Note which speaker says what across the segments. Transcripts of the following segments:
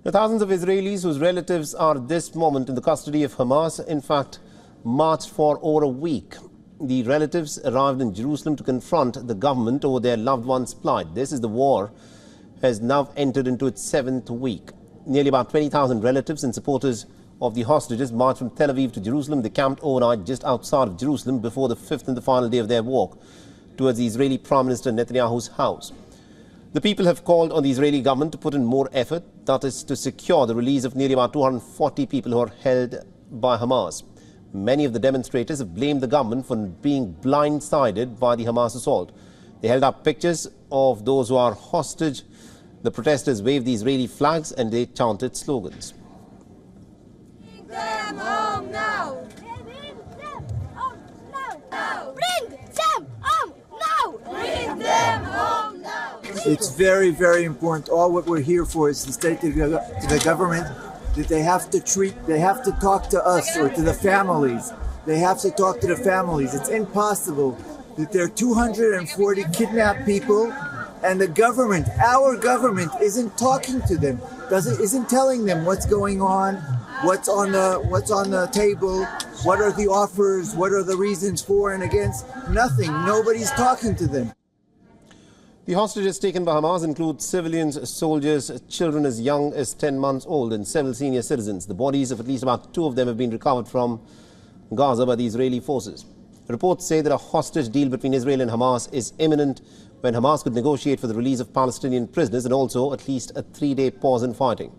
Speaker 1: The thousands of Israelis whose relatives are at this moment in the custody of Hamas, in fact, marched for over a week. The relatives arrived in Jerusalem to confront the government over their loved ones' plight. This is the war has now entered into its 7th week. Nearly about 20,000 relatives and supporters of the hostages marched from Tel Aviv to Jerusalem. They camped overnight just outside of Jerusalem before the 5th and the final day of their walk towards the Israeli Prime Minister Netanyahu's house. The people have called on the Israeli government to put in more effort, that is, to secure the release of nearly about 240 people who are held by Hamas. Many of the demonstrators have blamed the government for being blindsided by the Hamas assault. They held up pictures of those who are hostage. The protesters waved the Israeli flags and they chanted slogans.
Speaker 2: Bring them home now! Bring them home now! Bring them home now! Bring them home now!
Speaker 3: It's very, very important. All what we're here for is to state to the government that they have to talk to us or to the families. They have to talk to the families. It's impossible that there are 240 kidnapped people and the government, our government, isn't talking to them, isn't telling them what's going on, what's on the table, what are the offers, what are the reasons for and against. Nothing. Nobody's talking to them.
Speaker 1: The hostages taken by Hamas include civilians, soldiers, children as young as 10 months old and several senior citizens. The bodies of at least about 2 of them have been recovered from Gaza by the Israeli forces. Reports say that a hostage deal between Israel and Hamas is imminent when Hamas could negotiate for the release of Palestinian prisoners and also at least a 3-day pause in fighting.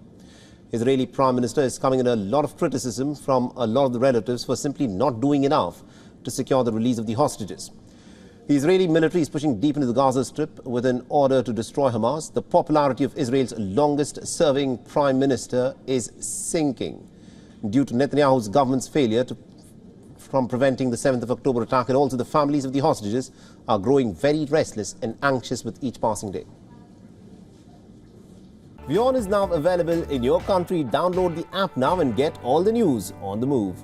Speaker 1: Israeli Prime Minister is coming under a lot of criticism from a lot of the relatives for simply not doing enough to secure the release of the hostages. The Israeli military is pushing deep into the Gaza Strip with an order to destroy Hamas. The popularity of Israel's longest-serving prime minister is sinking due to Netanyahu's government's failure from preventing the 7th of October attack, and also the families of the hostages are growing very restless and anxious with each passing day. WION is now available in your country. Download the app now and get all the news on the move.